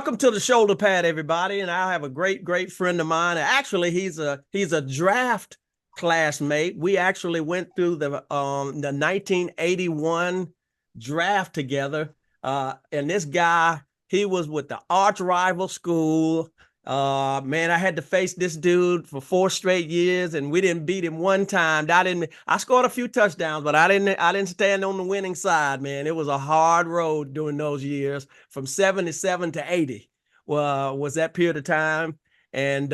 Welcome to the shoulder pad, everybody. And I have a great friend of mine. Actually, he's a draft classmate. We actually went through the 1981 draft together. And this guy, he was with the arch rival school. Man, I had to face this dude for 4 straight years, and we didn't beat him one time. I scored a few touchdowns, but I didn't stand on the winning side, man. It was a hard road during those years from 77 to 80. Was that period of time. And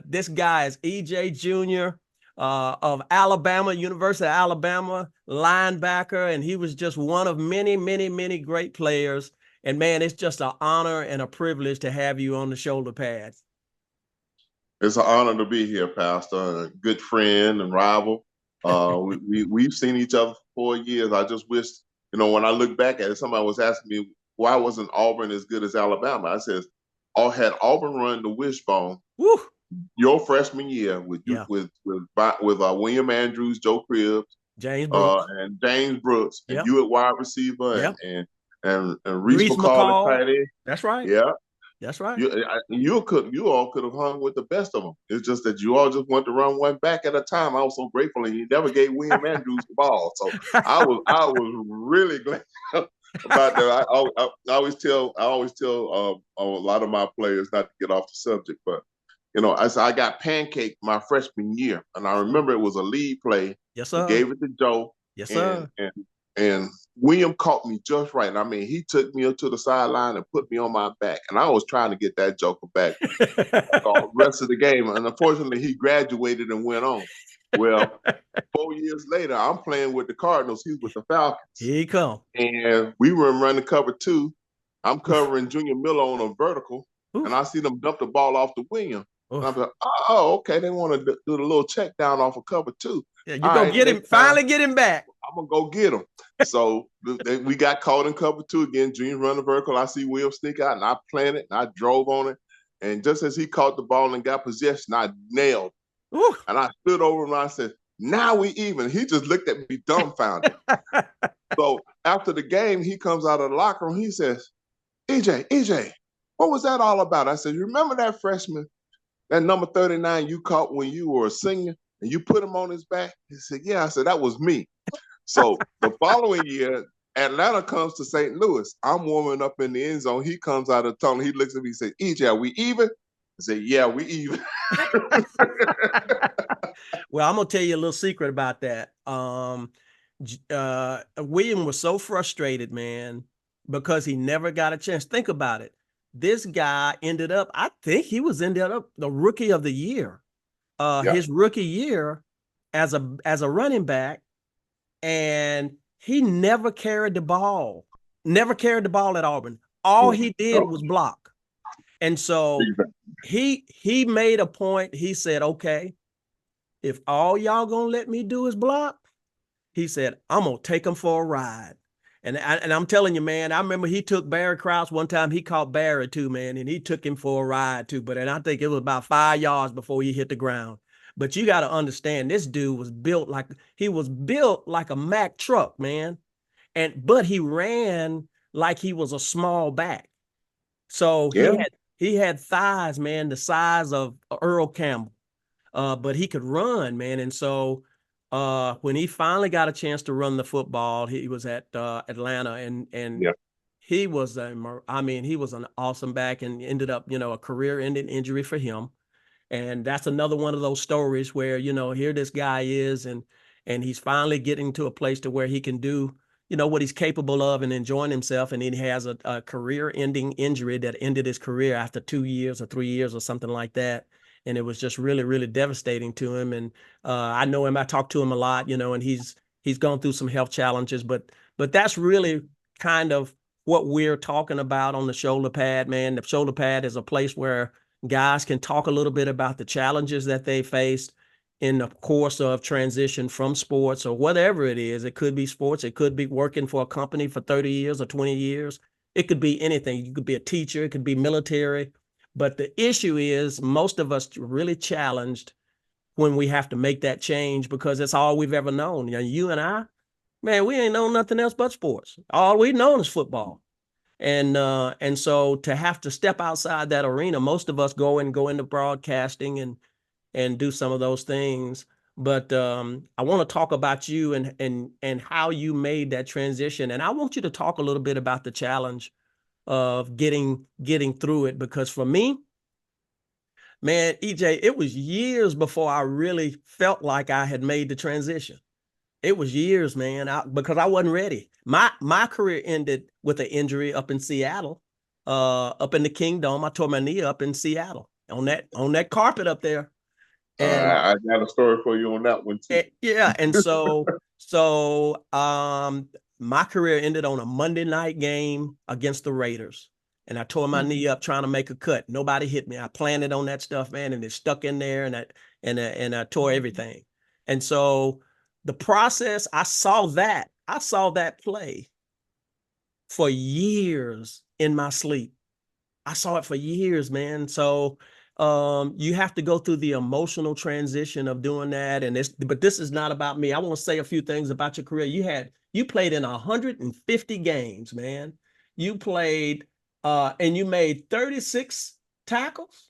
this guy is EJ Jr. Of Alabama, University of Alabama, linebacker, and he was just one of many great players. And man, it's just an honor and a privilege to have you on the shoulder pads. It's an honor to be here, Pastor. A good friend and rival. We've seen each other for 4 years. I just wish, when I look back at it, somebody was asking me why wasn't Auburn as good as Alabama. I said, had Auburn run the wishbone Woo. Your freshman year with William Andrews, Joe Cribbs, James Brooks, and James Brooks, and you at wide receiver, and Reese McCall at tight end. That's right. Yeah. That's right. You all could have hung with the best of them. It's just that you all just want to run one back at a time. I was so grateful, and you never gave William Andrews the ball. So I was really glad about that. I always tell a lot of my players not to get off the subject, but I got pancaked my freshman year, and I remember it was a lead play. Yes, sir. Gave it to Joe. Yes, sir. And William caught me just right. I mean, he took me up to the sideline and put me on my back. And I was trying to get that joker back the rest of the game. And unfortunately, he graduated and went on. Well, 4 years later, I'm playing with the Cardinals. He's with the Falcons. Here he come. And we were running cover 2. I'm covering Junior Miller on a vertical. Oof. And I see them dump the ball off to William. And I'm like, oh, okay. They want to do the little check down off of cover 2. Yeah, you go get him. Finally get him back. I'm going to go get him. So we got caught in cover 2 again. Junior run the vertical. I see Will sneak out, and I planted, and I drove on it. And just as he caught the ball and got possession, I nailed it. Ooh. And I stood over him, and I said, now we even. He just looked at me dumbfounded. So after the game, he comes out of the locker room. He says, EJ, what was that all about? I said, you remember that freshman, that number 39 you caught when you were a senior, and you put him on his back? He said, yeah. I said, that was me. So the following year, Atlanta comes to St. Louis. I'm warming up in the end zone. He comes out of the tunnel. He looks at me and says, EJ, are we even? I said, yeah, we even. Well, I'm going to tell you a little secret about that. William was so frustrated, man, because he never got a chance. Think about it. This guy ended up the rookie of the year. His rookie year as a running back. And he never carried the ball at Auburn. All he did was block. And so he made a point. He said, okay, if all y'all gonna let me do is block, he said, I'm gonna take him for a ride. And I'm telling you, man, I remember he took Barry Krause one time. He caught Barry too, man, and he took him for a ride too. But I think it was about 5 yards before he hit the ground. But you got to understand, this dude was built like a Mack truck, man. But he ran like he was a small back. So he had thighs, man, the size of Earl Campbell. But he could run, man. And so when he finally got a chance to run the football, he was at Atlanta, and he was he was an awesome back, and ended up, a career-ending injury for him. And that's another one of those stories where, here this guy is, and he's finally getting to a place to where he can do, what he's capable of and enjoying himself. And then he has a career-ending injury that ended his career after 2 years or 3 years or something like that. And it was just really devastating to him. And I know him. I talked to him a lot, and he's gone through some health challenges. But that's really kind of what we're talking about on the shoulder pad, man. The shoulder pad is a place where guys can talk a little bit about the challenges that they faced in the course of transition from sports or whatever it is. It could be sports. It could be working for a company for 30 years or 20 years. It could be anything. You could be a teacher. It could be military. But the issue is most of us really challenged when we have to make that change, because it's all we've ever known. You and I, man, we ain't known nothing else but sports. All we've known is football. And so to have to step outside that arena, most of us go into broadcasting and do some of those things. But I want to talk about you and how you made that transition. And I want you to talk a little bit about the challenge of getting through it, because for me, man, EJ, it was years before I really felt like I had made the transition. It was years, man, because I wasn't ready. My career ended with an injury up in Seattle, up in the Kingdom. I tore my knee up in Seattle on that carpet up there. And I got a story for you on that one too. yeah, and so my career ended on a Monday night game against the Raiders. And I tore my knee up trying to make a cut. Nobody hit me. I planted on that stuff, man, and it stuck in there, and I tore everything. And so the process, I saw that play for years in my sleep. I saw it for years, man. So you have to go through the emotional transition of doing that. But this is not about me. I want to say a few things about your career. You played in 150 games, man. You played and you made 36 tackles.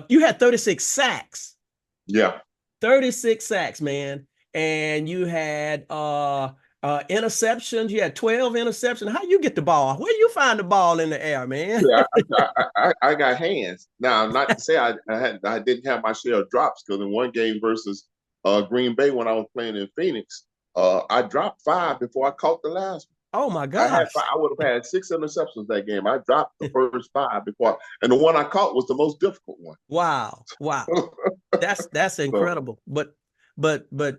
You had 36 sacks. Yeah. 36 sacks, man. And you had interceptions. You had 12 interceptions. How you get the ball? Where you find the ball in the air, man? Yeah, I got hands. Now, not to say I didn't have my share of drops, because in one game versus Green Bay when I was playing in Phoenix, I dropped 5 before I caught the last one. Oh my gosh. I would have had 6 interceptions that game. I dropped the first 5 before, and the one I caught was the most difficult one. Wow. That's So incredible. But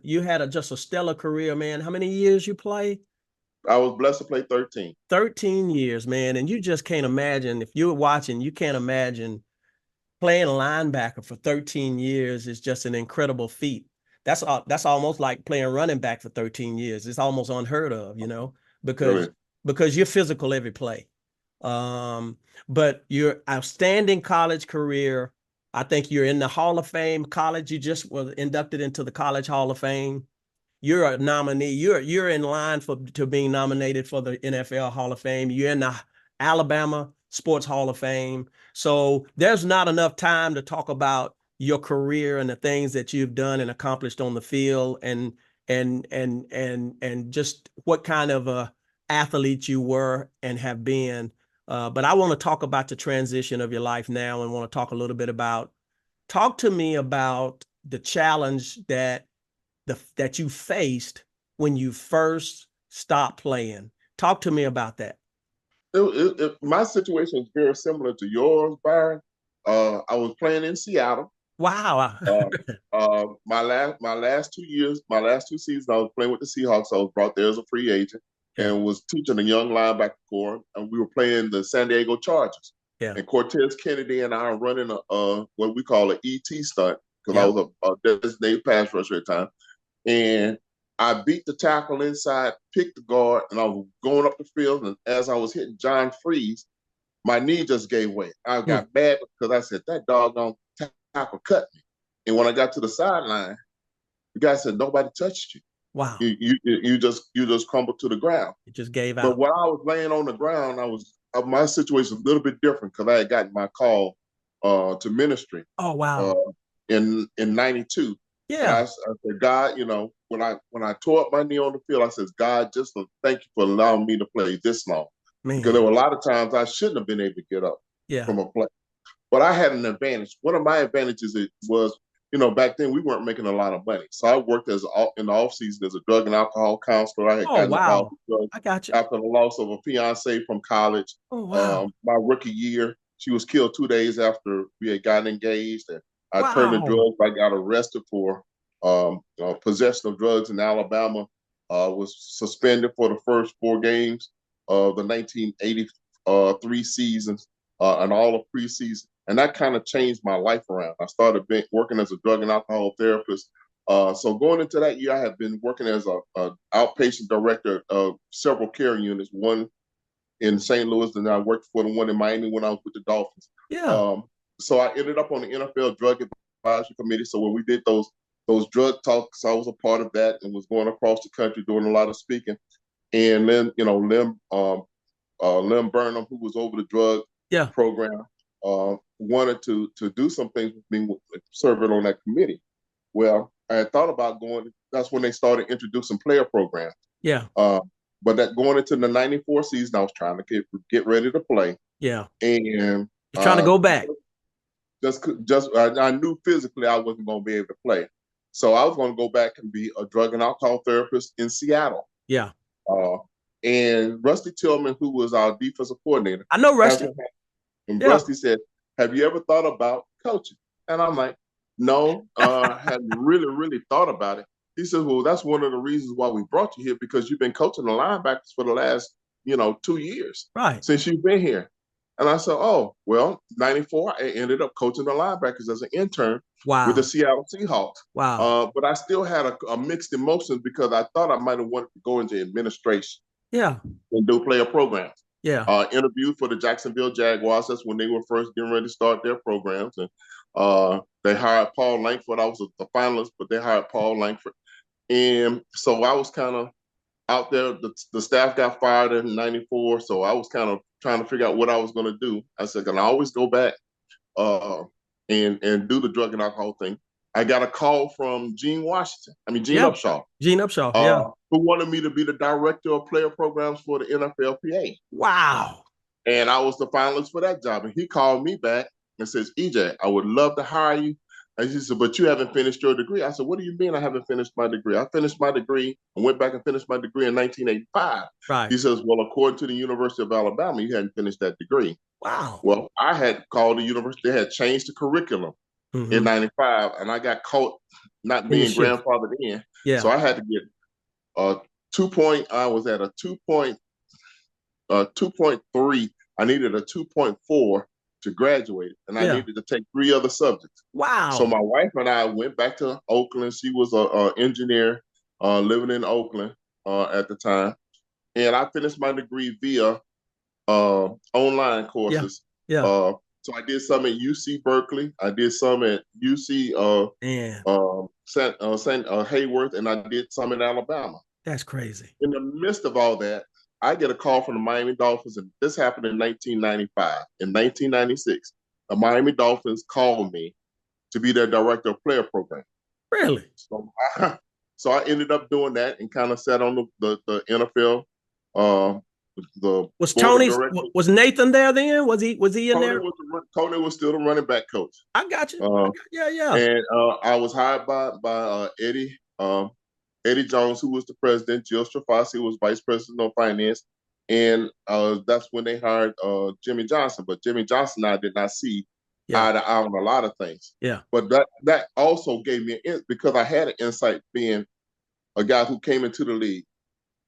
you had just a stellar career, man. How many years you played? I was blessed to play 13. 13 years, man. And you just can't imagine, if you're watching, you can't imagine playing linebacker for 13 years is just an incredible feat. That's almost like playing running back for 13 years. It's almost unheard of, because Really. you're physical every play. Um, but your outstanding college career, I think you're in the Hall of Fame. College, you just were inducted into the College Hall of Fame. You're a nominee. You're in line to being nominated for the NFL Hall of Fame. You're in the Alabama Sports Hall of Fame. So there's not enough time to talk about your career and the things that you've done and accomplished on the field, and just what kind of a athlete you were and have been. But I want to talk about the transition of your life now, and want to talk a little bit talk to me about the challenge that you faced when you first stopped playing. Talk to me about that. My situation is very similar to yours, Byron. I was playing in Seattle. Wow. My last 2 years, my last 2 seasons, I was playing with the Seahawks. I was brought there as a free agent Yeah. and was teaching a young linebacker corps, and we were playing the San Diego Chargers. Yeah. And Cortez Kennedy and I are running a what we call an ET stunt, because I Yep. was a designated pass rusher at the time. And I beat the tackle inside, picked the guard, and I was going up the field. And as I was hitting John Freeze, my knee just gave way. I got mad because I said, that doggone tackle cut me. And when I got to the sideline, the guy said, nobody touched you. Wow. You just crumbled to the ground. It just gave But out. while I was laying on the ground, my situation was a little bit different, because I had gotten my call to ministry. Oh, wow. In '92. And Yeah. I said, God, when I tore up my knee on the field, I said, God, just thank you for allowing me to play this long. Man. Because there were a lot of times I shouldn't have been able to get up from a play. But I had an advantage. One of my advantages was, back then we weren't making a lot of money. So I worked in the off season as a drug and alcohol counselor. I had gotten involved with drugs I got you. after the loss of a fiance from college. Oh, wow. My rookie year, she was killed 2 days after we had gotten engaged. And I turned to Wow. drugs. I got arrested for possession of drugs in Alabama. Was suspended for the first 4 games of the 1983 seasons and all of preseason. And that kind of changed my life around. I started working as a drug and alcohol therapist. So going into that year, I had been working as an outpatient director of several care units, one in St. Louis, and I worked for the one in Miami when I was with the Dolphins. Yeah. So I ended up on the NFL Drug Advisory Committee. So when we did those drug talks, I was a part of that and was going across the country doing a lot of speaking. And then, Lim Lynn Burnham, who was over the drug program, wanted to do some things with me, serving on that committee. Well, I had thought about going. That's when they started introducing player programs. Yeah. But that going into the '94 season, I was trying to get ready to play. Yeah. And you're trying to go back. I knew physically I wasn't going to be able to play, so I was going to go back and be a drug and alcohol therapist in Seattle. Yeah. And Rusty Tillman, who was our defensive coordinator, I know Rusty. And Rusty said, "Have you ever thought about coaching?" And I'm like, "No, hadn't really thought about it." He says, "Well, that's one of the reasons why we brought you here, because you've been coaching the linebackers for the last, 2 years, right, since you've been here." And I said, "Oh, well, '94, I ended up coaching the linebackers as an intern with the Seattle Seahawks." Wow. But I still had a mixed emotions, because I thought I might have wanted to go into administration. Yeah. And do player programs. Yeah. Interviewed for the Jacksonville Jaguars. That's when they were first getting ready to start their programs. And they hired Paul Langford. I was the finalist, but they hired Paul Langford. And so I was kind of out there. The staff got fired in '94. So I was kind of trying to figure out what I was going to do. I said, can I always go back and do the drug and alcohol thing? I got a call from Gene Upshaw. Gene Upshaw, who wanted me to be the director of player programs for the NFLPA. Wow. And I was the finalist for that job. And he called me back and says, EJ, I would love to hire you. And he said, but you haven't finished your degree. I said, what do you mean I haven't finished my degree? I finished my degree and went back and finished my degree in 1985. Right. He says, well, according to the University of Alabama, you hadn't finished that degree. Wow. Well, I had called the university. They had changed the curriculum in '95, and I got caught not being grandfathered in. Yeah. So I had to get I was at a 2.3. I needed a 2.4 to graduate, and I needed to take 3 other subjects. Wow. So my wife and I went back to Oakland. She was an engineer living in Oakland at the time. And I finished my degree via online courses. Yeah. So I did some at UC Berkeley. I did some at UC Hayworth, and I did some in Alabama. That's crazy. In the midst of all that, I get a call from the Miami Dolphins, and this happened in 1995. In 1996, the Miami Dolphins called me to be their director of player program. Really? So I ended up doing that and kind of sat on the NFL. Was Nathan there then? Was he in there? Tony was still the running back coach. I got you. Yeah. And I was hired by Eddie Jones, who was the president. Jill Strafasi was vice president of finance. And that's when they hired Jimmy Johnson. But Jimmy Johnson and I did not see eye to eye on a lot of things. Yeah. But that also gave me because I had an insight being a guy who came into the league,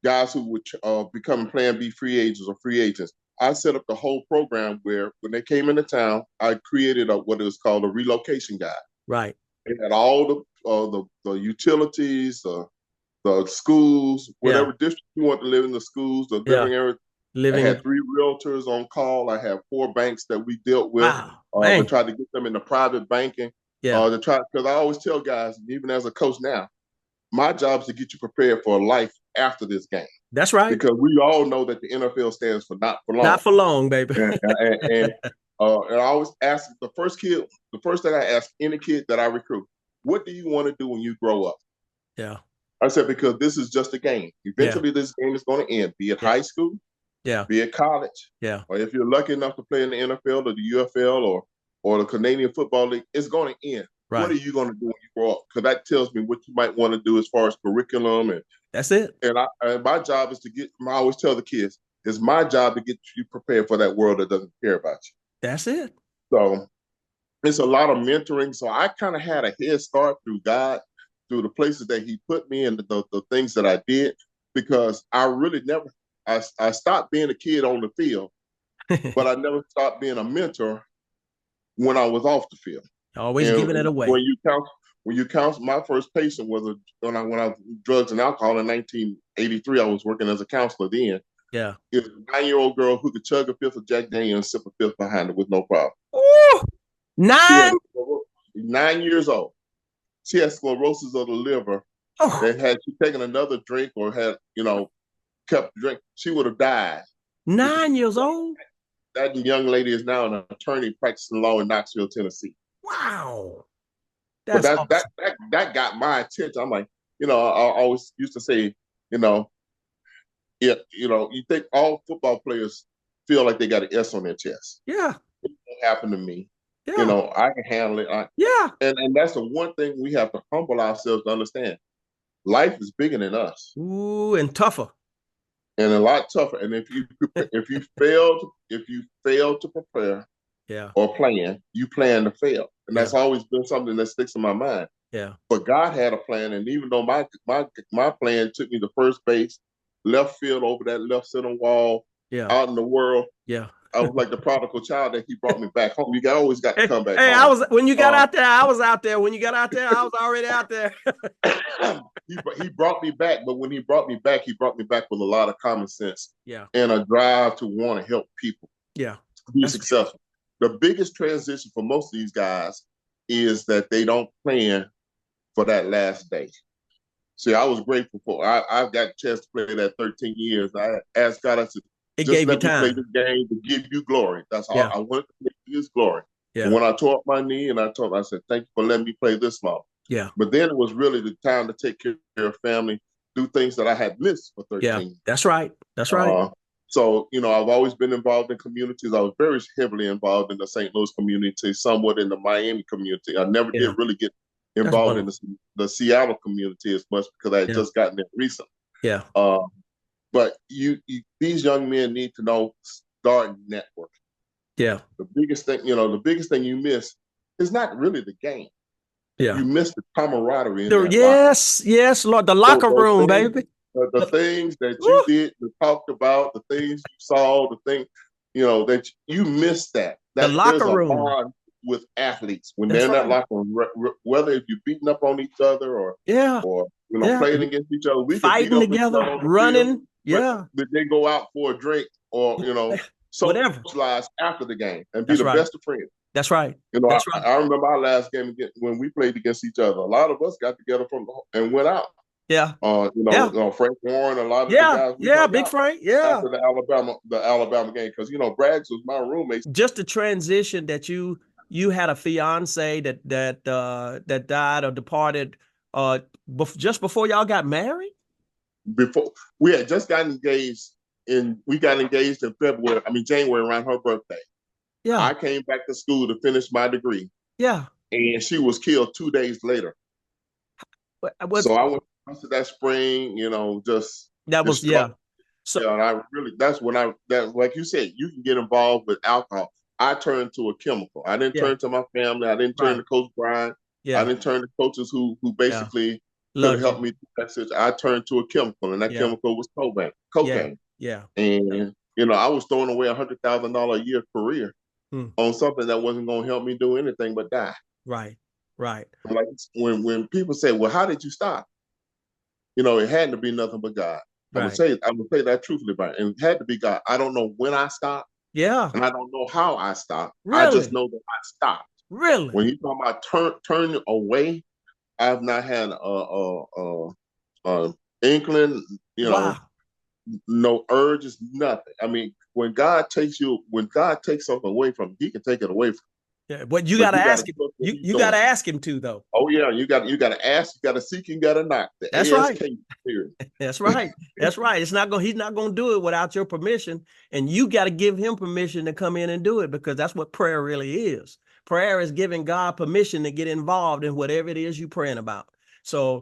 guys who would become Plan B free agents or free agents. I set up the whole program where when they came into town, I created what is called a relocation guide. Right. It had all the utilities, the schools, whatever district you want to live in, the schools, the living area. I had 3 realtors on call. I have 4 banks that we dealt with. To try to get them into private banking. Because I always tell guys, even as a coach now, my job is to get you prepared for life after this game. That's right. Because we all know that the NFL stands for not for long. Not for long, baby. and I always ask the first thing I ask any kid that I recruit, what do you want to do when you grow up? Yeah. I said, because this is just a game. Eventually this game is going to end, be it high school, be it college, or if you're lucky enough to play in the NFL or the UFL or the Canadian Football League, it's going to end. Right. What are you going to do when you grow up? Because that tells me what you might want to do as far as curriculum. And that's it. And my job is I always tell the kids, it's my job to get you prepared for that world that doesn't care about you. That's it. So it's a lot of mentoring. So I kind of had a head start through God, through the places that he put me and the things that I did, because I really I stopped being a kid on the field, but I never stopped being a mentor when I was off the field. Always giving it away. When you count, my first patient was when I was drugs and alcohol in 1983. I was working as a counselor then. Yeah. It was a 9-year-old girl who could chug a 5th of Jack Daniels and sip a 5th behind it with no problem. Ooh, 9? 9 years old. She had sclerosis of the liver. And had she taken another drink or had, kept drinking, she would have died. 9 years old? That young lady is now an attorney practicing law in Knoxville, Tennessee. Wow. But That's awesome. that got my attention. I'm like, I always used to say, you know, you think all football players feel like they got an S on their chest. Yeah. It won't happen to me. Yeah. I can handle it. Yeah. And that's the one thing we have to humble ourselves to understand. Life is bigger than us. Ooh, and tougher. And a lot tougher. And if you fail to prepare Yeah. or plan, you plan to fail. And Yeah. that's always been something that sticks in my mind. Yeah. But God had a plan, and even though my plan took me to first base, left field over that left center wall, Yeah. out in the world, Yeah. I was like the prodigal child that He brought me back home. You always got to Hey, come back hey, home. when you got out there, I was out there. When you got out there, I was already out there. He brought me back, but when he brought me back with a lot of common sense Yeah. and a drive to want to help people. Yeah. Be successful. The biggest transition for most of these guys is that they don't plan for that last day. See, I was grateful for. I've got a chance to play that 13 years. I asked God, I said, just let me play this game to give you glory. That's all. I want to give you His glory. Yeah. And when I tore up my knee, and I said, thank you for letting me play this long. Yeah. But then it was really the time to take care of family, do things that I had missed for 13 years. That's right. That's right. So, I've always been involved in communities. I was very heavily involved in the St. Louis community, somewhat in the Miami community. I never did really get involved in the Seattle community as much because I had just gotten there recently. Yeah. But these young men need to know, start networking. Yeah. The biggest thing you miss is not really the game. Yeah. You miss the camaraderie in that yes, Lord, the locker room, baby. The things that you did, you talked about, the things you saw, the thing, that you miss that. The locker there's room. a bond with athletes when they're in that locker room, whether if you're beating up on each other or playing against each other, we fighting can beat up together, each other on the running. field, but they go out for a drink or socialize after the game and be the best of friends. That's right. I remember our last game when we played against each other. A lot of us got together and went out. Yeah. Frank Warren, a lot of the guys. Big Frank. Yeah. After the Alabama game, because Braggs was my roommate. Just the transition that you had a fiance that died or departed just before y'all got married. Before we had just gotten engaged, we got engaged in January around her birthday. Yeah. I came back to school to finish my degree. Yeah. And she was killed 2 days later. So I went to that spring, that was So and I really like you said, you can get involved with alcohol. I turned to a chemical. I didn't turn to my family. I didn't turn to Coach Brian. I didn't turn to coaches who basically could help me through that situation. I turned to a chemical, and that chemical was cocaine. Yeah. And I was throwing away $100,000 a year career on something that wasn't going to help me do anything but die. Right. Like when people say, "Well, how did you stop?" It had to be nothing but God. I would say that truthfully, Brian. And it had to be God. I don't know when I stopped. Yeah. And I don't know how I stopped. Really? I just know that I stopped. Really? When you talk about turning away, I've not had inkling, no urges, nothing. I mean, when God takes something away from you, He can take it away from you. Yeah, but you got to ask Him. You got to ask Him to, though. Oh yeah, you got to ask, you got to seek, you got to knock. That's right. That's right. That's right. He's not going to do it without your permission, and you got to give Him permission to come in and do it, because that's what prayer really is. Prayer is giving God permission to get involved in whatever it is you're praying about. So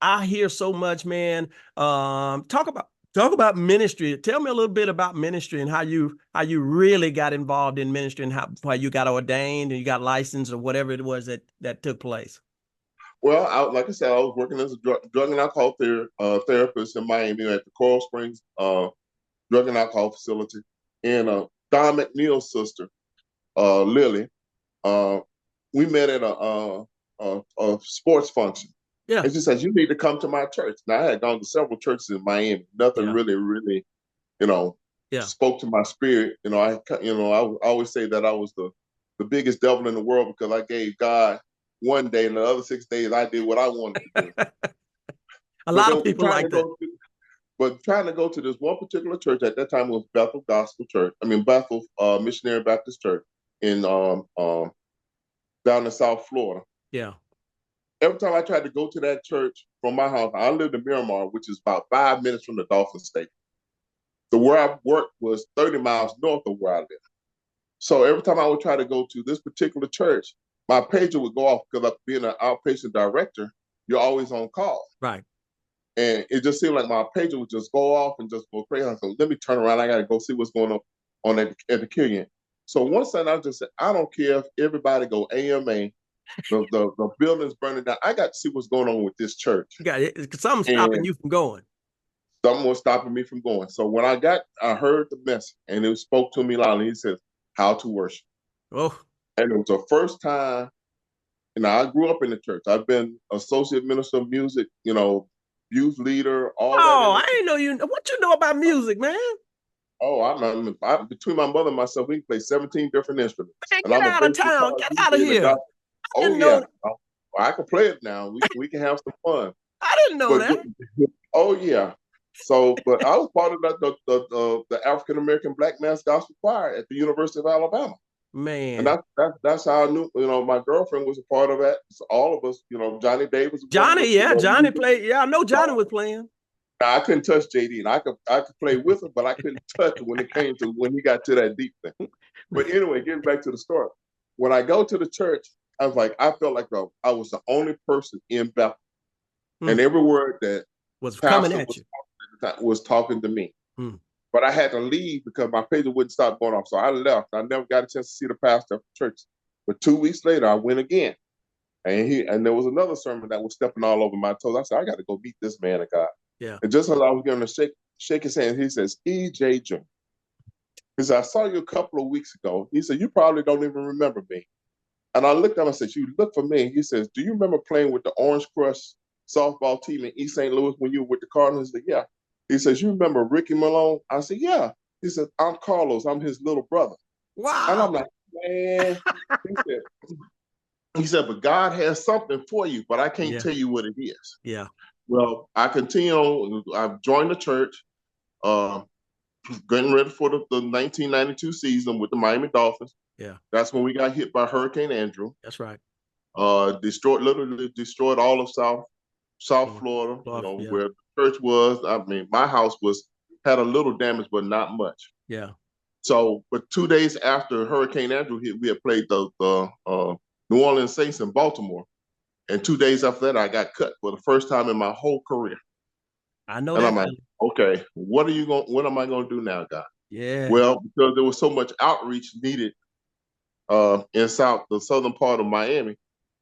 I hear so much, man. Talk about ministry. Tell me a little bit about ministry and how you really got involved in ministry and how you got ordained and you got licensed or whatever it was that took place. Well, like I said, I was working as a drug and alcohol therapist in Miami at the Coral Springs drug and alcohol facility. And Don McNeil's sister, Lily, we met at a sports function. Yeah. And she says, "You need to come to my church." Now, I had gone to several churches in Miami. Nothing really, spoke to my spirit. I always say that I was the biggest devil in the world because I gave God one day and the other 6 days I did what I wanted to do. A lot of people like that. But trying to go to this one particular church at that time was Bethel Gospel Church. I mean Bethel Missionary Baptist Church in down in South Florida. Yeah. Every time I tried to go to that church from my house, I lived in Miramar, which is about 5 minutes from the Dolphin Stadium. So where I worked was 30 miles north of where I lived. So every time I would try to go to this particular church, my pager would go off because being an outpatient director, you're always on call. Right. And it just seemed like my pager would just go off and just go crazy. So let me turn around. I got to go see what's going on at the Killian. So one Sunday I just said, I don't care if everybody go AMA, the building's burning down. I got to see what's going on with this church. Got it. Something's stopping you from going. Something was stopping me from going. So when I heard the message and it spoke to me loudly. He said, how to worship. Oh. And it was the first time, I grew up in the church. I've been associate minister of music, youth leader, all that. Oh, I didn't know you. What you know about music, man? Oh, I between my mother and myself, we play 17 different instruments. Man, And get I'm a out of town. Get out of here. Oh, yeah. I can play it now. We can have some fun. I didn't know that. Oh, yeah. So, but I was part of the African American Black Mass Gospel Choir at the University of Alabama. Man. And that's how I knew, my girlfriend was a part of that. So all of us, Johnny Davis. Johnny, Johnny played. Yeah, I know Johnny was playing. I couldn't touch JD, and I could play with him, but I couldn't touch him when he got to that deep thing. But anyway, getting back to the story. When I go to the church, I felt like I was the only person in Bethel. And every word that was coming at you was talking to me. But I had to leave because my pager wouldn't stop going off. So I left. I never got a chance to see the pastor of the church. But 2 weeks later, I went again. And there was another sermon that was stepping all over my toes. I said, I got to go meet this man of God. Yeah. And just as I was going to shake his hand, he says, E.J. Jr. He said, I saw you a couple of weeks ago. He said, you probably don't even remember me. And I looked at him and said, you look for me. He says, do you remember playing with the Orange Crush softball team in East St. Louis when you were with the Cardinals? He said, yeah. He says, you remember Ricky Malone? I said, yeah. He said, I'm Carlos. I'm his little brother. Wow. And I'm like, man. He said, but God has something for you, but I can't tell you what it is. Yeah. Well, I continue on. I've joined the church, getting ready for the 1992 season with the Miami Dolphins. Yeah. That's when we got hit by Hurricane Andrew. That's right. Literally destroyed all of South Florida, where the church was. I mean, my house had a little damage, but not much. Yeah. So, but 2 days after Hurricane Andrew hit, we had played the New Orleans Saints in Baltimore. And 2 days after that, I got cut for the first time in my whole career. I know. And that I'm like, okay, what am I going to do now, God? Yeah. Well, because there was so much outreach needed in the southern part of Miami,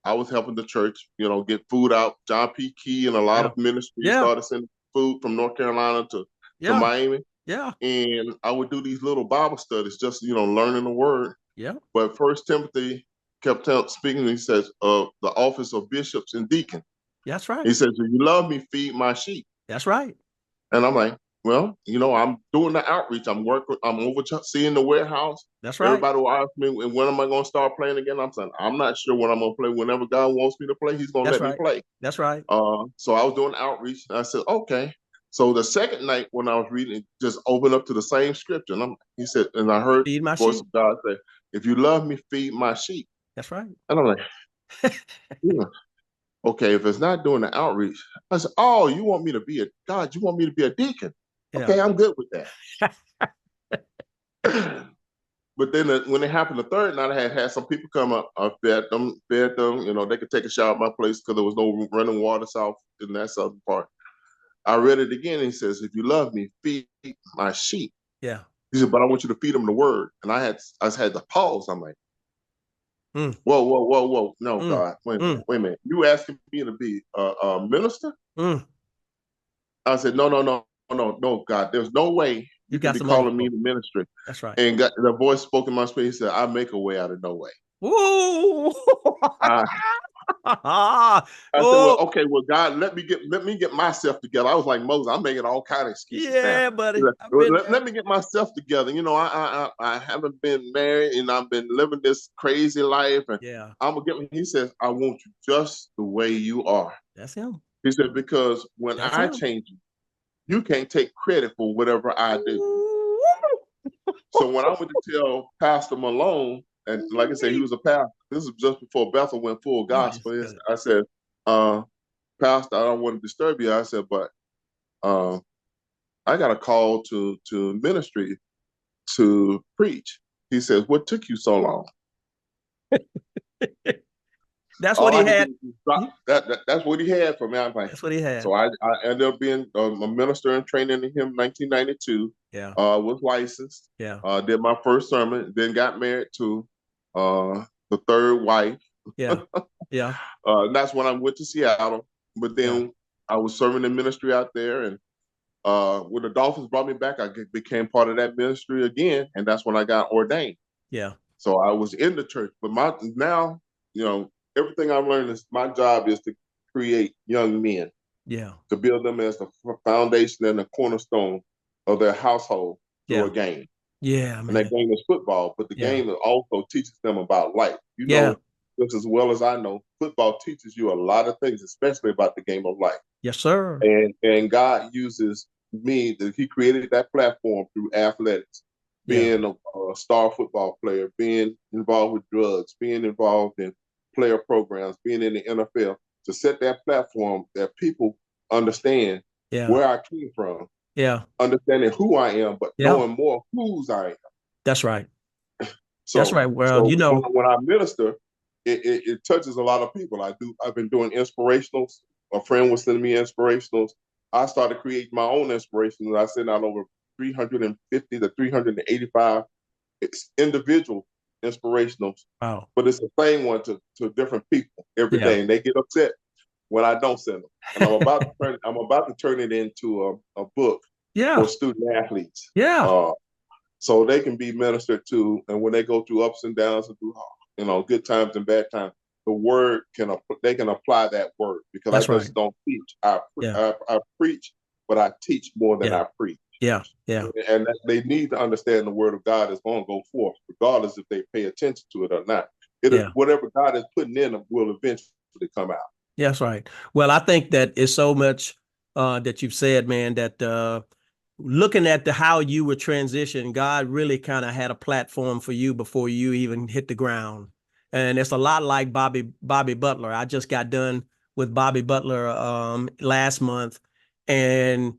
I was helping the church, get food out. John P. Key and a lot of ministries started sending food from North Carolina to Miami. Yeah. And I would do these little Bible studies, just, learning the word. Yeah. But First Timothy kept speaking. He says, the office of bishops and deacons. That's right. He says, if you love me, feed my sheep. That's right. And I'm like, well, I'm doing the outreach. I'm overseeing the warehouse. That's right. Everybody will ask me, when am I going to start playing again? I'm saying, I'm not sure when I'm going to play. Whenever God wants me to play, he's going to let me play. That's right. So I was doing outreach, and I said, okay. So the second night when I was reading, it just opened up to the same scripture. And he said, and I heard the voice of God say, if you love me, feed my sheep. That's right. And I'm like, okay, if it's not doing the outreach, I said, oh, you want me to be you want me to be a deacon? Yeah. Okay, I'm good with that. But then when it happened the third night, I had some people come up. I fed them. They could take a shower at my place because there was no running water south in that southern part. I read it again, and he says, if you love me, feed my sheep. Yeah. He said, but I want you to feed them the word. And I just had to pause. I'm like, whoa. No, God, wait a minute. You asking me to be a minister? I said, no, God. There's no way you can be calling me to ministry. That's right. And the voice spoke in my spirit. He said, I make a way out of no way. Ooh. I said, well, okay, well, God, let me get myself together. I was like Moses. I'm making all kind of excuses. Yeah, buddy. Let me get myself together. I haven't been married, and I've been living this crazy life. And I'm gonna get. He says, I want you just the way you are. That's him. He said, because when I change you, you can't take credit for whatever I do. So when I went to tell Pastor Malone, and like I said, he was a pastor. This was just before Bethel went full gospel. I said, Pastor, I don't want to disturb you. I said, but I got a call to ministry to preach. He says, what took you so long? That's what he had. That's what he had for me. I'm like, that's what he had. So I ended up being a minister in training in him in 1992. Yeah. Was licensed. Yeah. Did my first sermon, then got married to the third wife. Yeah. Yeah. And that's when I went to Seattle. But then I was serving in ministry out there, and when the Dolphins brought me back, I became part of that ministry again, and that's when I got ordained. Yeah. So I was in the church, but now, everything I've learned is my job is to create young men. Yeah. To build them as the foundation and the cornerstone of their household through a game. Yeah, man. And that game is football, but the game also teaches them about life. You know, just as well as I know, football teaches you a lot of things, especially about the game of life. Yes, sir. And God uses me, he created that platform through athletics, being a star football player, being involved with drugs, being involved in player programs, being in the NFL, to set that platform that people understand where I came from, understanding who I am, but knowing more whose I am. That's right. So, that's right. Well, when I minister, it touches a lot of people. I've been doing inspirationals. A friend was sending me inspirationals. I started creating my own inspirationals. I sent out over 350 to 385 individual inspirationals. Wow. But it's the same one to different people every day, and they get upset when I don't send them. And I'm about to turn it into a book for student athletes. So they can be ministered to, and when they go through ups and downs and through good times and bad times, the word they can apply that word, because I just don't teach. I preach, but I teach more than I preach. And they need to understand the word of God is going to go forth, regardless if they pay attention to it or not. Whatever God is putting in them will eventually come out. That's right. Well, I think that it's so much that you've said, man, that looking at how you were transitioned, God really kind of had a platform for you before you even hit the ground. And it's a lot like Bobby Butler. I just got done with Bobby Butler last month, and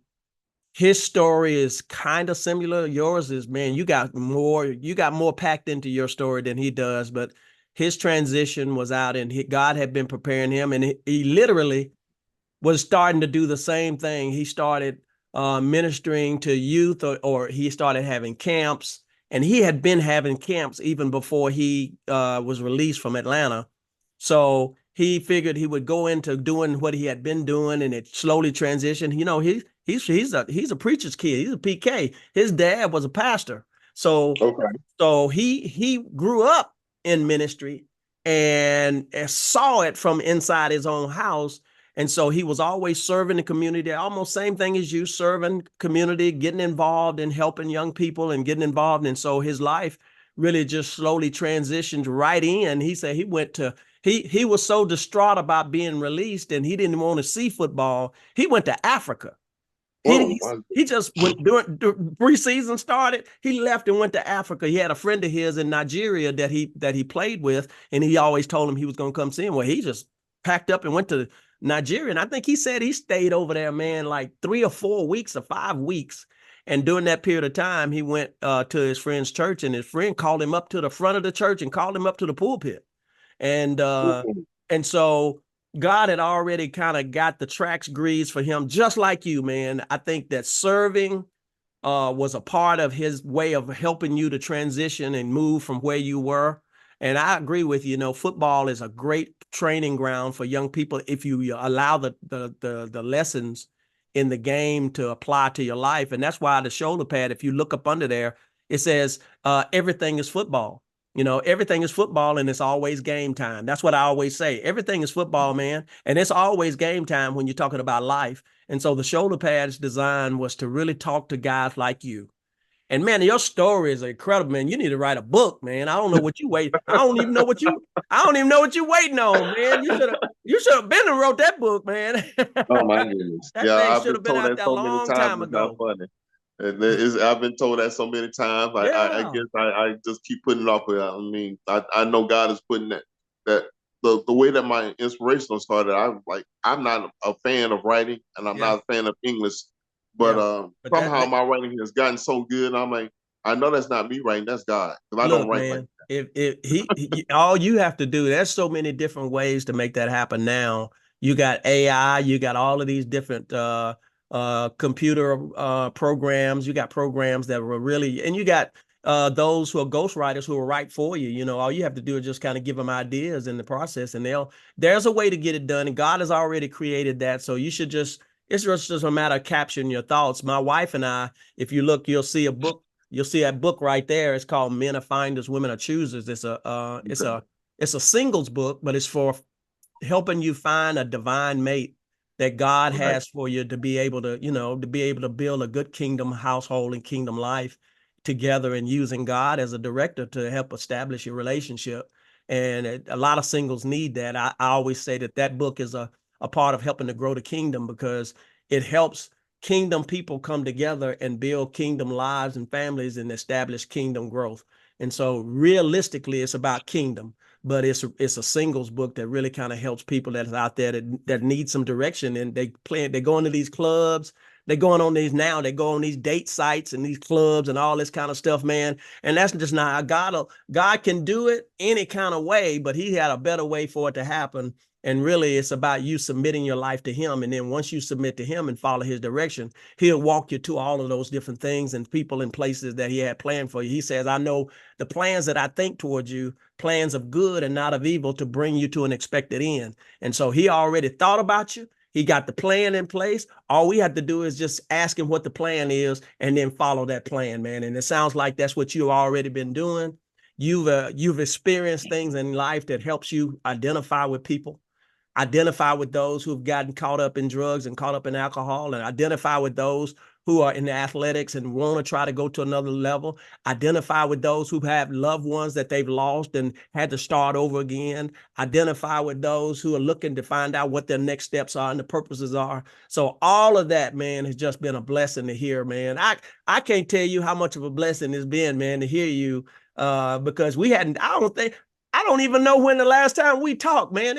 his story is kind of similar. Yours is, man, you got more packed into your story than he does, but his transition was out, and God had been preparing him, and he literally was starting to do the same thing. He started ministering to youth, or he started having camps, and he had been having camps even before he was released from Atlanta. So he figured he would go into doing what he had been doing, and it slowly transitioned. He's a preacher's kid. He's a PK. His dad was a pastor. So he grew up in ministry and saw it from inside his own house. And so he was always serving the community, almost same thing as you, serving community, getting involved and helping young people and getting involved. And so his life really just slowly transitioned right in. He said he was so distraught about being released, and he didn't want to see football. He went to Africa. He just went during preseason started. He left and went to Africa. He had a friend of his in Nigeria that he played with, and he always told him he was going to come see him. Well, he just packed up and went to Nigeria. And I think he said he stayed over there, man, like 3 or 4 weeks or 5 weeks. And during that period of time, he went to his friend's church, and his friend called him up to the front of the church and called him up to the pulpit. And so God had already kind of got the tracks greased for him, just like you, man. I think that serving was a part of his way of helping you to transition and move from where you were. And I agree with you. Football is a great training ground for young people if you allow the lessons in the game to apply to your life. And that's why the shoulder pad, if you look up under there, it says everything is football. Everything is football, and it's always game time. That's what I always say. Everything is football, man. And it's always game time when you're talking about life. And so the shoulder pad's design was to really talk to guys like you And man, your story is incredible, man. You need to write a book, man. I don't know what you wait. I don't even know what you're waiting on, man. You should have been and wrote that book, man. Oh my goodness. That Yeah, thing I've should been have been told out that there a so many long times. time It's not ago. funny. I've been told that so many times. I Yeah. guess I just keep putting it off. I mean, I know God is putting that the way that my inspiration started. I'm not a fan of writing, and I'm Yeah. not a fan of English, but Yeah. But somehow my writing has gotten so good. I'm like, I know that's not me writing. That's God, because I don't look, write like man, if all you have to do, there's so many different ways to make that happen now. You got AI, you got all of these different computer programs, you got programs that were really, and you got those who are ghostwriters who will write for you. You know, all you have to do is just kind of give them ideas in the process, and there's a way to get it done, and God has already created that. So you should it's just a matter of capturing your thoughts. My wife and I, if you look, you'll see that book right there. It's called Men Are Finders, Women Are Choosers. that. It's a singles book, but it's for helping you find a divine mate that God Right. has for you to be able to, to be able to build a good kingdom household and kingdom life together, and using God as a director to help establish your relationship. And a lot of singles need that. I always say that book is a part of helping to grow the kingdom, because it helps kingdom people come together and build kingdom lives and families and establish kingdom growth. And so realistically, it's about kingdom, but it's a singles book that really kind of helps people that's out there that need some direction. And they go into these clubs, they're going on these now, they go on these date sites and these clubs and all this kind of stuff, man. And that's just not how God can do it any kind of way, but he had a better way for it to happen. And really, it's about you submitting your life to him. And then once you submit to him and follow his direction, he'll walk you to all of those different things and people and places that he had planned for you. He says, I know the plans that I think towards you, plans of good and not of evil, to bring you to an expected end. And so he already thought about you. He got the plan in place. All we have to do is just ask him what the plan is and then follow that plan, man. And it sounds like that's what you've already been doing. You've experienced things in life that helps you identify with people, identify with those who've gotten caught up in drugs and caught up in alcohol, and identify with those who are in the athletics and want to try to go to another level, identify with those who have loved ones that they've lost and had to start over again, identify with those who are looking to find out what their next steps are and the purposes are. So all of that, man, has just been a blessing to hear, man. I can't tell you how much of a blessing it's been, man, to hear you, because I don't even know when the last time we talked, man.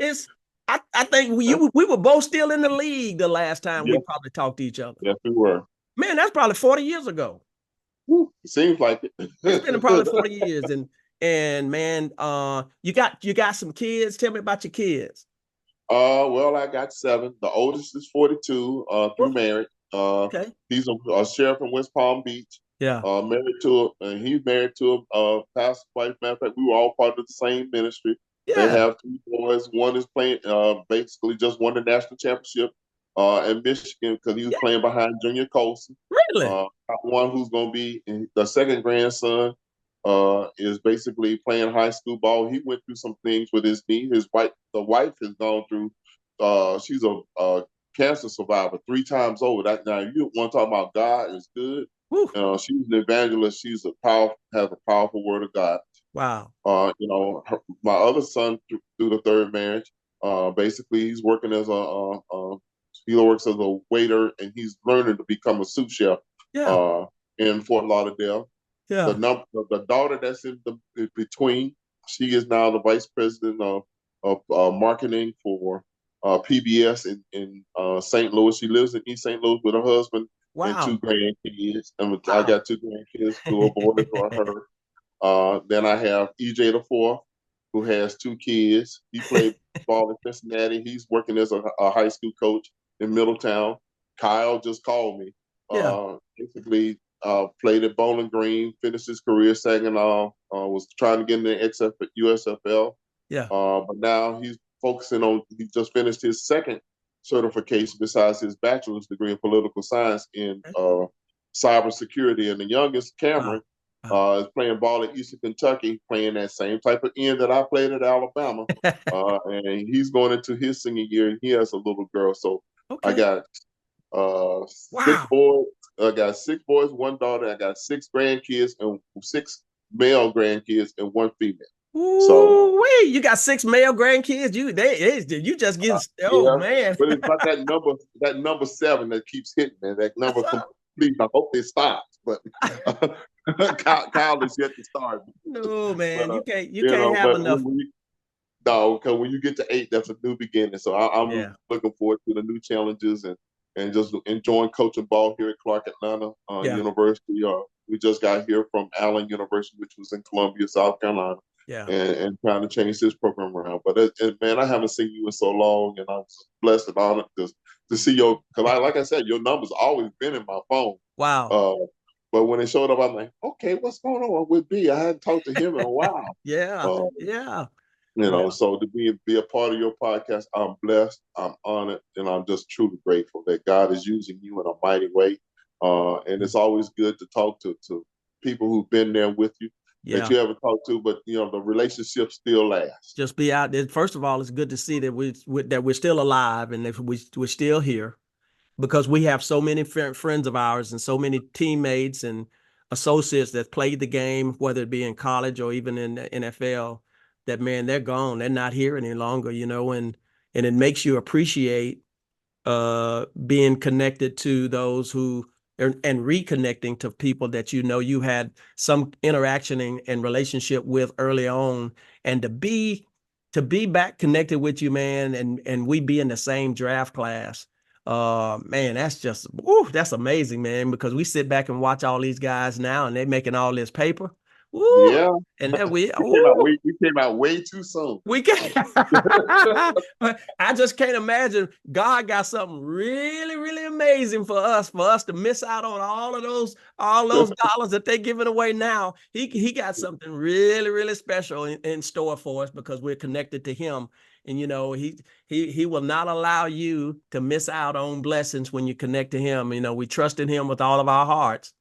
It's I think we were both still in the league the last time we Yes, probably talked to each other. yes, we were. Man, that's probably 40 years ago. It seems like It's been it. probably 40 years. And man, you got some kids. Tell me about your kids. Well, I got seven. The oldest is 42, through Woo, marriage. okay. He's a sheriff in West Palm Beach. Yeah. He's married to a pastor's wife. Matter of fact, we were all part of the same ministry. They Yeah. have two boys. One is playing, basically just won the national championship in Michigan because he was Yeah. playing behind Junior Colson. Really? Got one who's going to be the second grandson. Is basically playing high school ball. He went through some things with his knee. The wife has gone through. She's a cancer survivor 3 times over. Now you want to talk about God is good. Woo. She's an evangelist. Has a powerful word of God. Wow. My other son through the third marriage. Basically, he's working as he works as a waiter, and he's learning to become a sous chef Yeah. uh, in Fort Lauderdale. Yeah. The daughter that's in between, she is now the vice president of marketing for PBS in St. Louis. She lives in East St. Louis with her husband and two Wow. grandkids. And I Wow. got two grandkids, two of boys or her. Then I have EJ the fourth, who has two kids. He played ball in Cincinnati. He's working as a high school coach in Middletown. Kyle just called me. Yeah. Basically, played at Bowling Green, finished his career Saginaw, was trying to get in the USFL. Yeah. But now he just finished his second certification besides his bachelor's degree in political science in Okay. cybersecurity. And the youngest, Wow. Cameron, Wow. is playing ball at Eastern Kentucky, playing that same type of end that I played at Alabama. And he's going into his senior year, and he has a little girl. So I Okay. got six Wow. boys, I got 6 boys, 1 daughter. I got 6 grandkids and 6 male grandkids and 1 female. So Ooh, wait, you got 6 male grandkids. You just getting oh yeah, man. but it's not that number 7 that keeps hitting me. That number complete. I hope it stops, but Kyle is yet to start. No, man, But you can't have but enough. no, because when you get to 8, that's a new beginning. So I'm Yeah, looking forward to the new challenges and just enjoying coaching ball here at Clark Atlanta yeah, University. We just got here from Allen University, which was in Columbia, South Carolina, yeah. and trying to change this program around. But man, I haven't seen you in so long, and I'm blessed and honored to see your, because like I said, your number's always been in my phone. Wow. Uh, but when it showed up, I'm like, okay, what's going on with B? I hadn't talked to him in a while. Yeah, Uh, yeah, yeah, so to be a part of your podcast, I'm blessed, I'm honored, and I'm just truly grateful that God is using you in a mighty way. And it's always good to talk to people who've been there with you that yeah. you haven't talked to, but the relationship still lasts. Just be out there. First of all, it's good to see that we're still alive and that we're still here, because we have so many friends of ours and so many teammates and associates that played the game, whether it be in college or even in the NFL, that man, they're gone. They're not here any longer, and it makes you appreciate being connected to those who and reconnecting to people that you had some interaction and relationship with early on, and to be back connected with you, man, and we be in the same draft class. Man, that's amazing, man, because we sit back and watch all these guys now and they're making all this paper. Woo, Yeah, and then we came out way too soon. we can't. I just can't imagine. God got something really, really amazing for us to miss out on all those dollars that they're giving away now. He got something really, really special in store for us because we're connected to Him. And he will not allow you to miss out on blessings when you connect to Him. We trust in Him with all of our hearts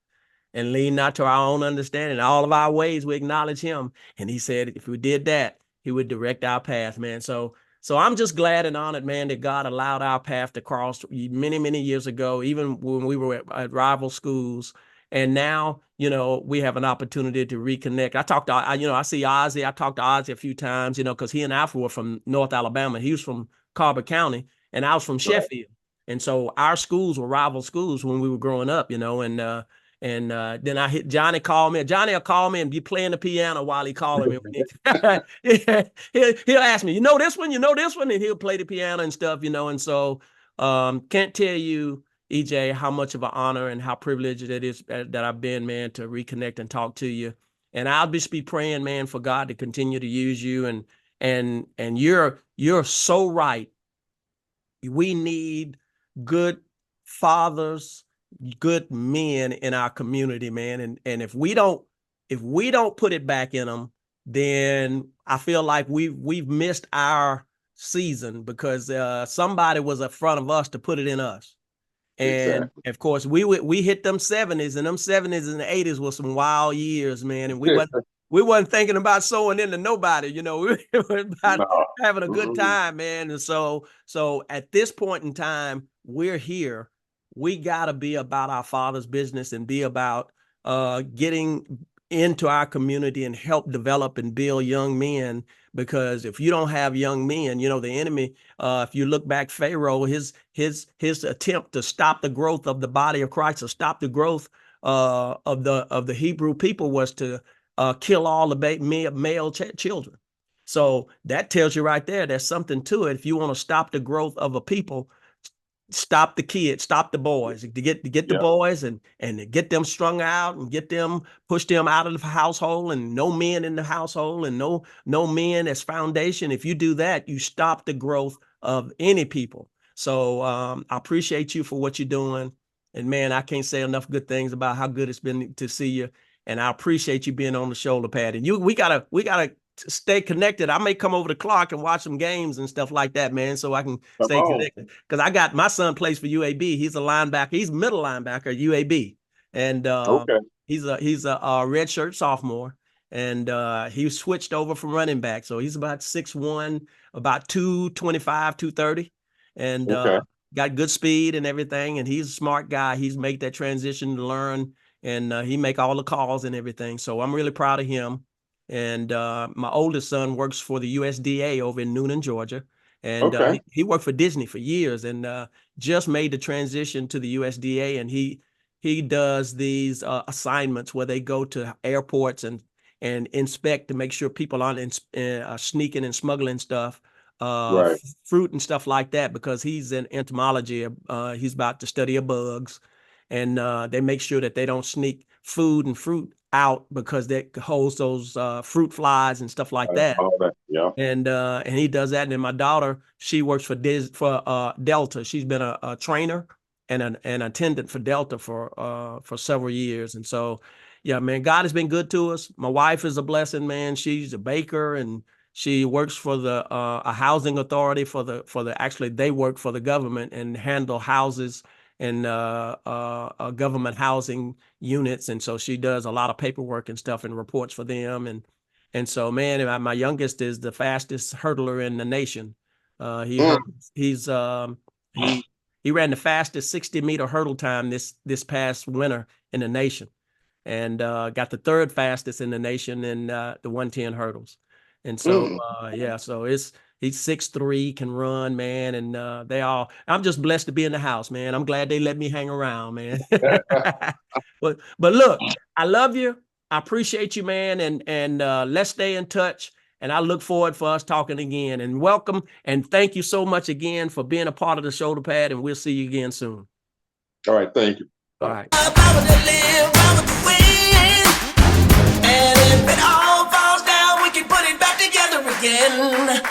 and lean not to our own understanding. In all of our ways, we acknowledge Him. And He said, if we did that, He would direct our path, man. So I'm just glad and honored, man, that God allowed our path to cross many, many years ago, even when we were at rival schools. And now, we have an opportunity to reconnect. I see Ozzy. I talked to Ozzy a few times, because he and I were from North Alabama. He was from Carver County, and I was from Right. Sheffield. And so our schools were rival schools when we were growing up, and then I hit Johnny. Call me. Johnny will call me and be playing the piano while he calling me. He'll ask me, this one, this one, and he'll play the piano and stuff, And so, can't tell you, EJ, how much of an honor and how privileged it is that I've been, man, to reconnect and talk to you. And I'll just be praying, man, for God to continue to use you. And you're so right. We need good fathers, good men in our community, man. And if we don't put it back in them, then I feel like we've missed our season, because somebody was in front of us to put it in us. And Exactly. of course, we hit them 70s, and them 70s and the 80s were some wild years, man. And we wasn't thinking about sowing into nobody, we were about No. having a good Mm-mm. time, man. And so at this point in time, we're here. We gotta be about our Father's business and be about getting into our community and help develop and build young men. Because if you don't have young men, the enemy, if you look back, Pharaoh, his attempt to stop the growth of the body of Christ, or stop the growth of the Hebrew people, was to kill all the male children. So that tells you right there, there's something to it. If you want to stop the growth of a people, stop the kids, stop the boys, to get the Yeah. boys and get them strung out and push them out of the household, and no men in the household, and no men as foundation. If you do that, you stop the growth of any people. So I appreciate you for what you're doing. And man, I can't say enough good things about how good it's been to see you. And I appreciate you being on the shoulder pad. And we gotta stay connected. I may come over to Clark and watch some games and stuff like that, man, so I can Come stay on. connected. Because I got my son plays for UAB. He's a linebacker. He's middle linebacker at UAB, and Okay. he's a redshirt sophomore, and he switched over from running back. So he's about 6'1", about 225, 230, and Okay. got good speed and everything, and he's a smart guy. He's made that transition to learn, and he make all the calls and everything. So I'm really proud of him. And my oldest son works for the USDA over in Noonan, Georgia. And he worked for Disney for years, and just made the transition to the USDA. And he does these assignments where they go to airports and inspect to make sure people aren't sneaking and smuggling stuff, fruit and stuff like that, because he's in entomology. He's about to study bugs, and they make sure that they don't sneak food and fruit out, because that holds those fruit flies and stuff like that. Yeah. And he does that. And then my daughter, she works for Delta. She's been a trainer and an attendant for Delta for several years. And so, yeah, man, God has been good to us. My wife is a blessing, man. She's a baker, and she works for the a housing authority actually they work for the government and handle houses and government housing units. And so she does a lot of paperwork and stuff and reports for them. And so, man, my youngest is the fastest hurdler in the nation. He ran the fastest 60-meter hurdle time this past winter in the nation, and got the third fastest in the nation in the 110 hurdles. And so, so he's 6'3", can run, man. And I'm just blessed to be in the house, man. I'm glad they let me hang around, man. But look, I love you. I appreciate you, man. And let's stay in touch. And I look forward for us talking again. And welcome. And thank you so much again for being a part of the Shoulder Pad. And we'll see you again soon. All right. Thank you. All right. And if it all falls down, we can put it back together again.